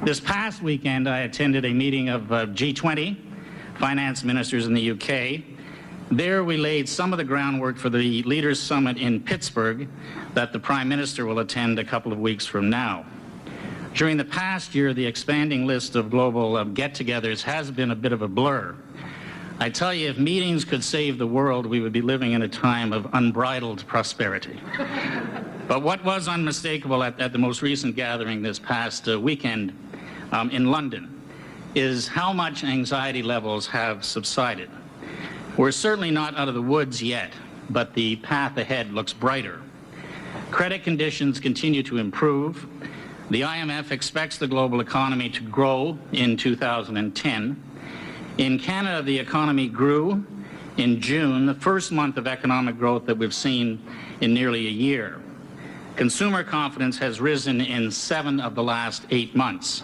This past weekend, I attended a meeting of G20 finance ministers in the UK. There we laid some of the groundwork for the Leaders Summit in Pittsburgh that the Prime Minister will attend a couple of weeks from now. During the past year, the expanding list of global get-togethers has been a bit of a blur. I tell you, if meetings could save the world, we would be living in a time of unbridled prosperity. But what was unmistakable at the most recent gathering this past weekend in London is how much anxiety levels have subsided. We're certainly not out of the woods yet, but the path ahead looks brighter. Credit conditions continue to improve. The IMF expects the global economy to grow in 2010. In Canada, the economy grew in June, the first month of economic growth that we've seen in nearly a year. Consumer confidence has risen in 7 of the last 8 months.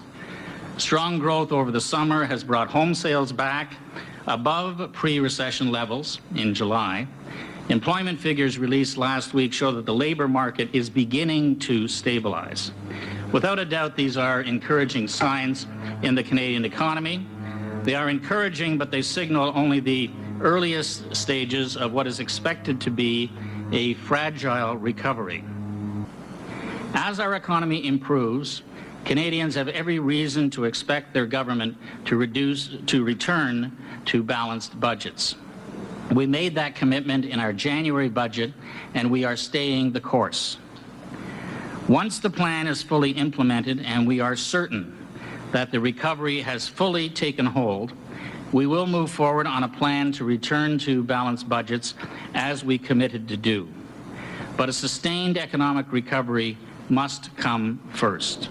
Strong growth over the summer has brought home sales back above pre-recession levels in July. Employment figures released last week show that the labor market is beginning to stabilize. Without a doubt, these are encouraging signs in the Canadian economy. They are encouraging, but they signal only the earliest stages of what is expected to be a fragile recovery. As our economy improves, Canadians have every reason to expect their government to return to balanced budgets. We made that commitment in our January budget, and we are staying the course. Once the plan is fully implemented and we are certain that the recovery has fully taken hold, we will move forward on a plan to return to balanced budgets as we committed to do. But a sustained economic recovery must come first.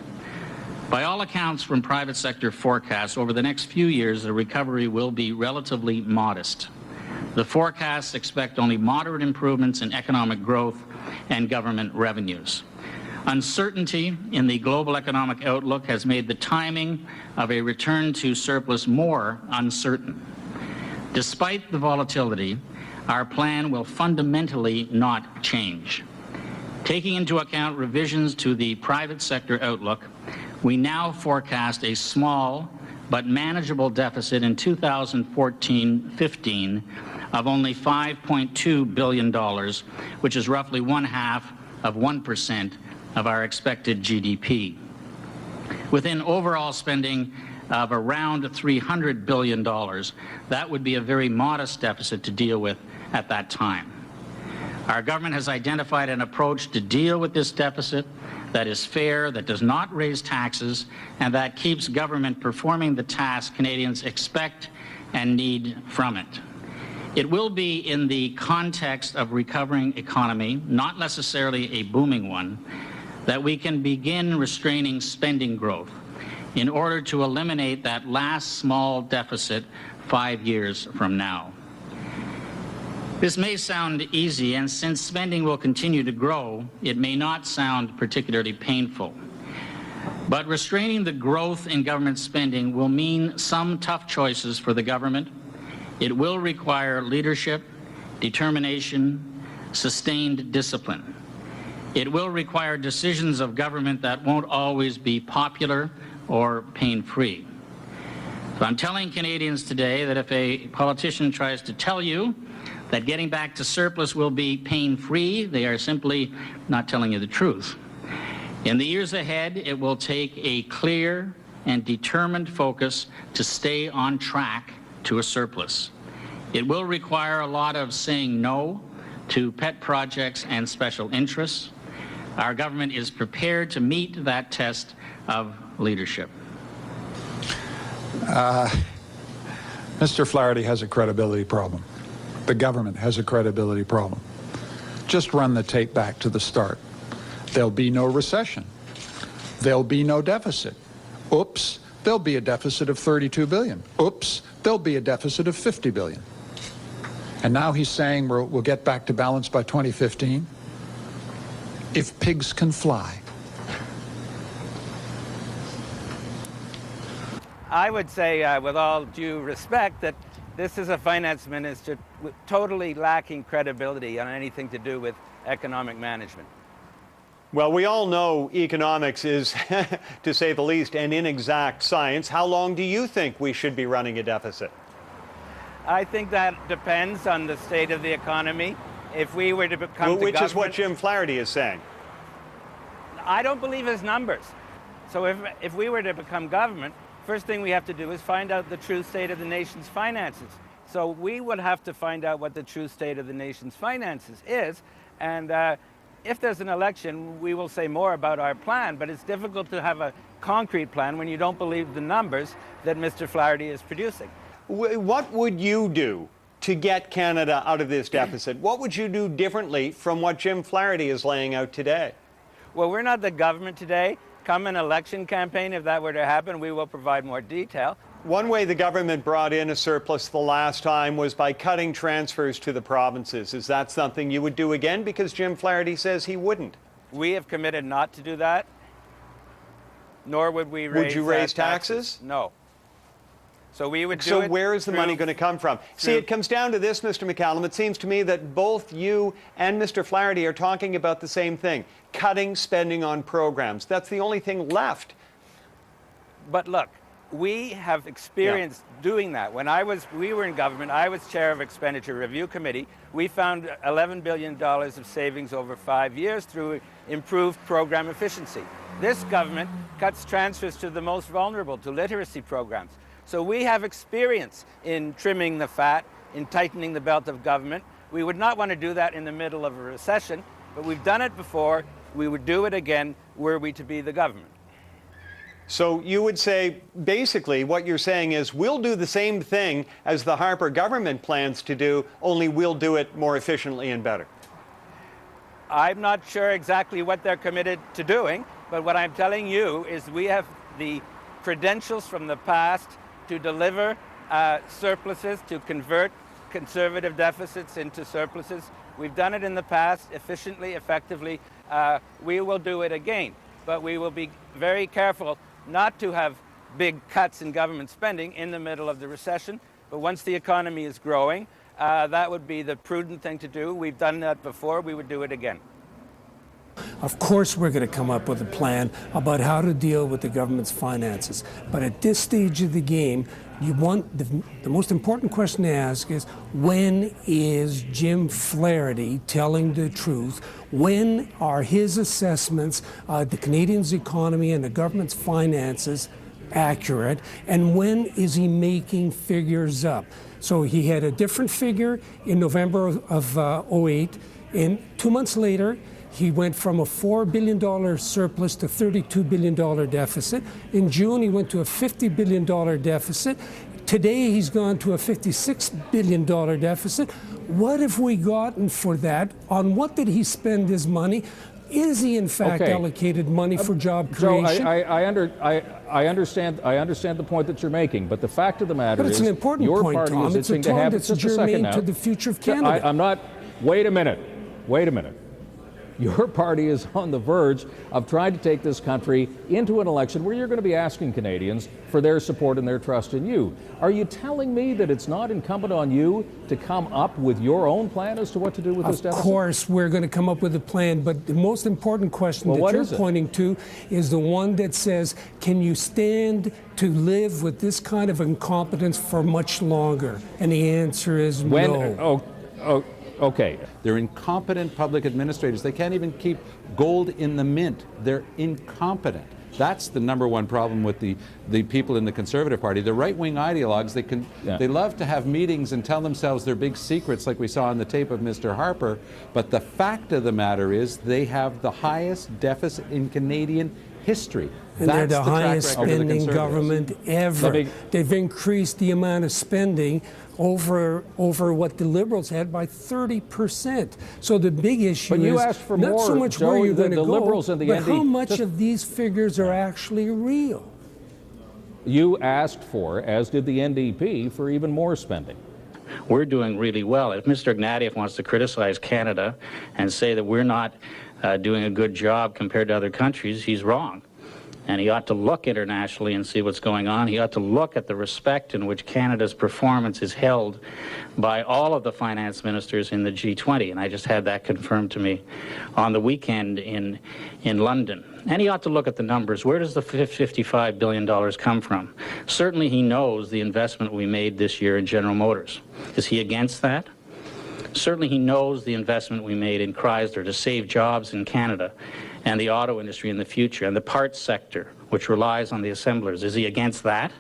By all accounts from private sector forecasts, over the next few years, the recovery will be relatively modest. The forecasts expect only moderate improvements in economic growth and government revenues. Uncertainty in the global economic outlook has made the timing of a return to surplus more uncertain. Despite the volatility, our plan will fundamentally not change. Taking into account revisions to the private sector outlook, we now forecast a small but manageable deficit in 2014-15 of only $5.2 billion, which is roughly 0.5% of our expected GDP. Within overall spending of around $300 billion, that would be a very modest deficit to deal with at that time. Our government has identified an approach to deal with this deficit that is fair, that does not raise taxes, and that keeps government performing the task Canadians expect and need from it. It will be in the context of recovering economy, not necessarily a booming one, that we can begin restraining spending growth in order to eliminate that last small deficit 5 years from now. This may sound easy, and since spending will continue to grow, it may not sound particularly painful. But restraining the growth in government spending will mean some tough choices for the government. It will require leadership, determination, sustained discipline. It will require decisions of government that won't always be popular or pain-free. So I'm telling Canadians today that if a politician tries to tell you that getting back to surplus will be pain-free, they are simply not telling you the truth. In the years ahead, it will take a clear and determined focus to stay on track to a surplus. It will require a lot of saying no to pet projects and special interests. Our government is prepared to meet that test of leadership. Mr. Flaherty has a credibility problem. The government has a credibility problem. Just run the tape back to the start. There'll be no recession. There'll be no deficit. Oops, there'll be a deficit of $32 billion. Oops, there'll be a deficit of $50 billion. And now he's saying we'll get back to balance by 2015. If pigs can fly. I would say, with all due respect, that this is a finance minister totally lacking credibility on anything to do with economic management. Well, we all know economics is, to say the least, an inexact science. How long do you think we should be running a deficit? I think that depends on the state of the economy. If we were to become Which is what Jim Flaherty is saying. I don't believe his numbers. So if we were to become government, first thing we have to do is find out the true state of the nation's finances. So we would have to find out what the true state of the nation's finances is. And if there's an election, we will say more about our plan, but it's difficult to have a concrete plan when you don't believe the numbers that Mr. Flaherty is producing. What would you do to get Canada out of this deficit? What would you do differently from what Jim Flaherty is laying out today? Well, we're not the government today. Come an election campaign, if that were to happen, we will provide more detail. One way the government brought in a surplus the last time was by cutting transfers to the provinces. Is that something you would do again? Because Jim Flaherty says he wouldn't. We have committed not to do that, nor would we raise Would you raise taxes? No. So we would do So it where is the money going to come from? See, it comes down to this, Mr. McCallum. It seems to me that both you and Mr. Flaherty are talking about the same thing, cutting spending on programs. That's the only thing left. But look, we have experience doing that. When we were in government, I was chair of Expenditure Review Committee. We found $11 billion of savings over 5 years through improved program efficiency. This government cuts transfers to the most vulnerable, to literacy programs. So we have experience in trimming the fat, in tightening the belt of government. We would not want to do that in the middle of a recession, but we've done it before. We would do it again were we to be the government. So you would say, basically, what you're saying is we'll do the same thing as the Harper government plans to do, only we'll do it more efficiently and better. I'm not sure exactly what they're committed to doing, but what I'm telling you is we have the credentials from the past to deliver surpluses, to convert conservative deficits into surpluses. We've done it in the past efficiently, effectively. We will do it again, but we will be very careful not to have big cuts in government spending in the middle of the recession. But once the economy is growing, that would be the prudent thing to do. We've done that before. We would do it again. Of course, we're going to come up with a plan about how to deal with the government's finances. But at this stage of the game, the most important question to ask is, when is Jim Flaherty telling the truth? When are his assessments of the Canadians' economy and the government's finances accurate? And when is he making figures up? So he had a different figure in November of 08. And 2 months later, he went from a $4 billion surplus to $32 billion deficit. In June, he went to a $50 billion deficit. Today, he's gone to a $56 billion deficit. What have we gotten for that? On what did he spend his money? Is he, in fact, allocated money for job creation? Joe, I understand the point that you're making, but the fact of the matter is, but it's an important point, Tom. It's a point that's germane to the future of Canada. I'm not. Wait a minute. Your party is on the verge of trying to take this country into an election where you're going to be asking Canadians for their support and their trust in you. Are you telling me that it's not incumbent on you to come up with your own plan as to what to do with this deficit? Of course, we're going to come up with a plan, but the most important question that you're pointing to is the one that says, can you stand to live with this kind of incompetence for much longer? And the answer is no. Okay. They're incompetent public administrators. They can't even keep gold in the mint. They're incompetent. That's the number one problem with the people in the Conservative Party. The right-wing ideologues, they love to have meetings and tell themselves their big secrets like we saw on the tape of Mr. Harper, but the fact of the matter is they have the highest deficit in Canadian history. And they're the highest spending government ever. They've increased the amount of spending over what the Liberals had by 30%. So the big issue you is asked for not more, so much Joe, where you're going to go, Liberals and the but ND. how much of these figures are actually real. You asked for, as did the NDP, for even more spending. We're doing really well. If Mr. Ignatieff wants to criticize Canada and say that we're not doing a good job compared to other countries, he's wrong. And he ought to look internationally and see what's going on. He ought to look at the respect in which Canada's performance is held by all of the finance ministers in the G20. And I just had that confirmed to me on the weekend in London. And he ought to look at the numbers. Where does the $55 billion come from? Certainly he knows the investment we made this year in General Motors. Is he against that? Certainly he knows the investment we made in Chrysler to save jobs in Canada and the auto industry in the future, and the parts sector, which relies on the assemblers. Is he against that?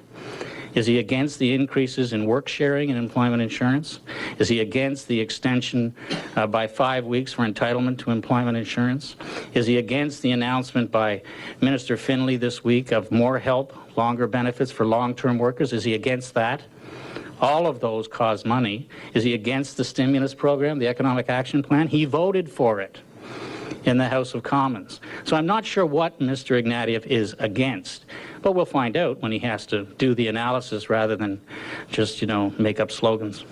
Is he against the increases in work sharing and employment insurance? Is he against the extension by 5 weeks for entitlement to employment insurance? Is he against the announcement by Minister Finlay this week of more help, longer benefits for long-term workers? Is he against that? All of those cost money. Is he against the stimulus program, the Economic Action Plan? He voted for it in the House of Commons. So I'm not sure what Mr. Ignatieff is against, but we'll find out when he has to do the analysis rather than just, make up slogans.